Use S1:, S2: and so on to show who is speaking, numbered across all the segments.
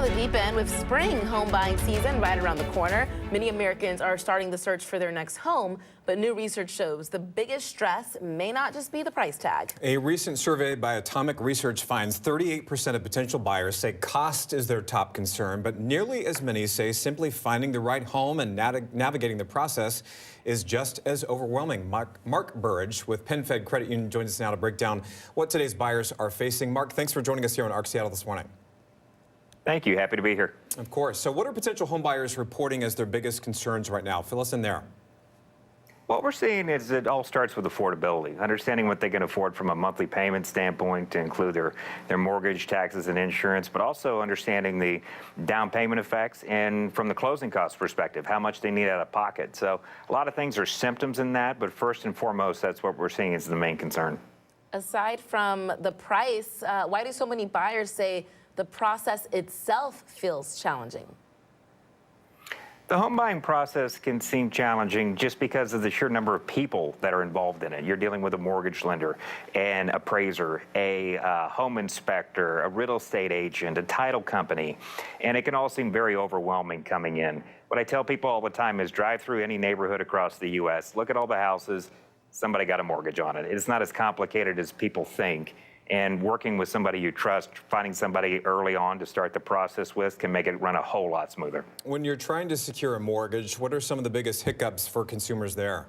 S1: the deep end with spring home buying season right around the corner. Many Americans are starting the search for their next home, but new research shows the biggest stress may not just be the price tag.
S2: A recent survey by Atomic Research finds 38% of potential buyers say cost is their top concern, but nearly as many say simply finding the right home and navigating the process is just as overwhelming. Mark Burrage with PenFed Credit Union joins us now to break down what today's buyers are facing. Mark, thanks for joining us here on ARC Seattle this morning.
S3: Thank you. Happy to be here.
S2: Of course. So what are potential home buyers reporting as their biggest concerns right now? Fill us in there.
S3: What we're seeing is it all starts with affordability, understanding what they can afford from a monthly payment standpoint to include their mortgage, taxes, and insurance, but also understanding the down payment effects and from the closing cost perspective, how much they need out of pocket. So a lot of things are symptoms in that, but first and foremost, that's what we're seeing is the main concern.
S1: Aside from the price, why do so many buyers say the process itself feels challenging?
S3: The home buying process can seem challenging just because of the sheer number of people that are involved in it. You're dealing with a mortgage lender, an appraiser, a home inspector, a real estate agent, a title company, and it can all seem very overwhelming coming in. What I tell people all the time is drive through any neighborhood across the U.S., look at all the houses, somebody got a mortgage on it. It's not as complicated as people think. And working with somebody you trust, finding somebody early on to start the process with can make it run a whole lot smoother.
S2: When you're trying to secure a mortgage, what are some of the biggest hiccups for consumers there?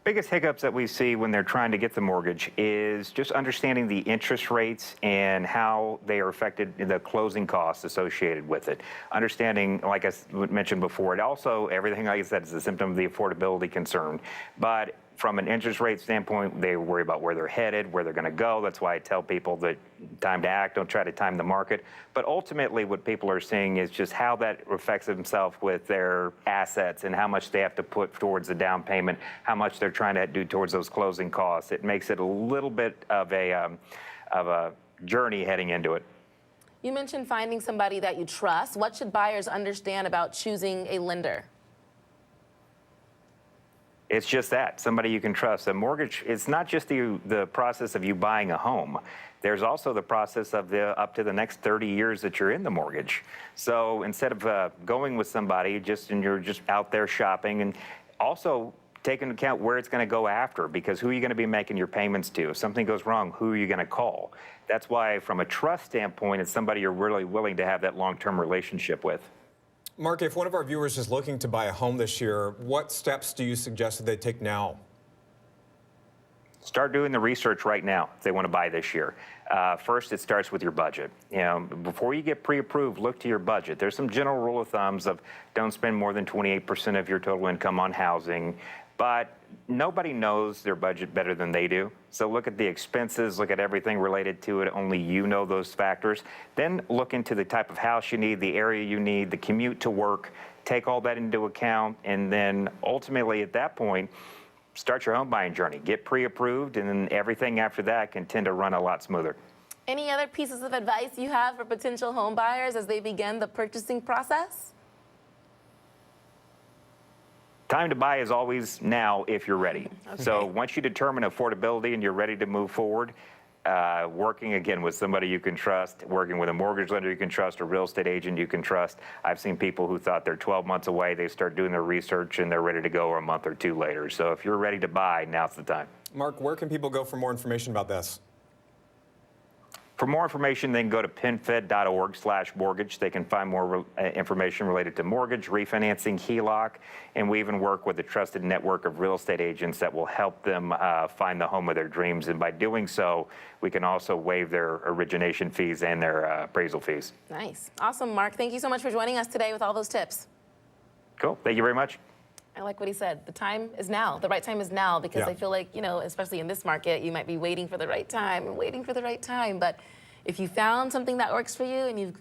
S3: Biggest hiccups that we see when they're trying to get the mortgage is just understanding the interest rates and how they are affected in the closing costs associated with it. Understanding, like I mentioned before, it also, everything like I said, is a symptom of the affordability concern. But from an interest rate standpoint, they worry about where they're headed, where they're going to go. That's why I tell people that time to act, don't try to time the market. But ultimately, what people are seeing is just how that affects themselves with their assets and how much they have to put towards the down payment, how much they're trying to do towards those closing costs. It makes it a little bit of a journey heading into it.
S1: You mentioned finding somebody that you trust. What should buyers understand about choosing a lender?
S3: It's just that, somebody you can trust. A mortgage, it's not just the process of you buying a home. There's also the process of up to the next 30 years that you're in the mortgage. So instead of going with somebody and you're just out there shopping, and also take into account where it's going to go after, because who are you going to be making your payments to? If something goes wrong, who are you going to call? That's why from a trust standpoint, it's somebody you're really willing to have that long-term relationship with.
S2: Mark, if one of our viewers is looking to buy a home this year, what steps do you suggest that they take now?
S3: Start doing the research right now if they want to buy this year. First, it starts with your budget. Before you get pre-approved, look to your budget. There's some general rule of thumbs of don't spend more than 28% of your total income on housing, but nobody knows their budget better than they do. So look at the expenses, look at everything related to it. Only you know those factors. Then look into the type of house you need, the area you need, the commute to work. Take all that into account, and then ultimately at that point, start your home buying journey. Get pre-approved, and then everything after that can tend to run a lot smoother.
S1: Any other pieces of advice you have for potential home buyers as they begin the purchasing process?
S3: Time to buy is always now if you're ready. Okay. So once you determine affordability and you're ready to move forward, working again with somebody you can trust, working with a mortgage lender you can trust, a real estate agent you can trust. I've seen people who thought they're 12 months away, they start doing their research and they're ready to go a month or two later. So if you're ready to buy, now's the time.
S2: Mark, where can people go for more information about this?
S3: For more information, they can go to penfed.org/mortgage. They can find more information related to mortgage, refinancing, HELOC, and we even work with a trusted network of real estate agents that will help them find the home of their dreams. And by doing so, we can also waive their origination fees and their appraisal fees.
S1: Nice. Awesome, Mark. Thank you so much for joining us today with all those tips.
S3: Cool. Thank you very much.
S1: I like what he said. The time is now. The right time is now, because I feel like, especially in this market, you might be waiting for the right time and waiting for the right time. But if you found something that works for you and you've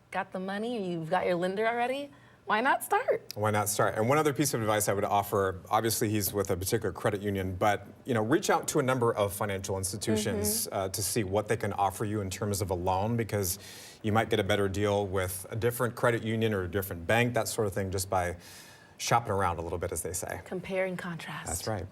S1: got the money and you've got your lender already, why not start?
S2: Why not start? And one other piece of advice I would offer, obviously he's with a particular credit union, but reach out to a number of financial institutions to see what they can offer you in terms of a loan, because you might get a better deal with a different credit union or a different bank, that sort of thing, just by shopping around a little bit, as they say.
S1: Compare and contrast.
S2: That's right.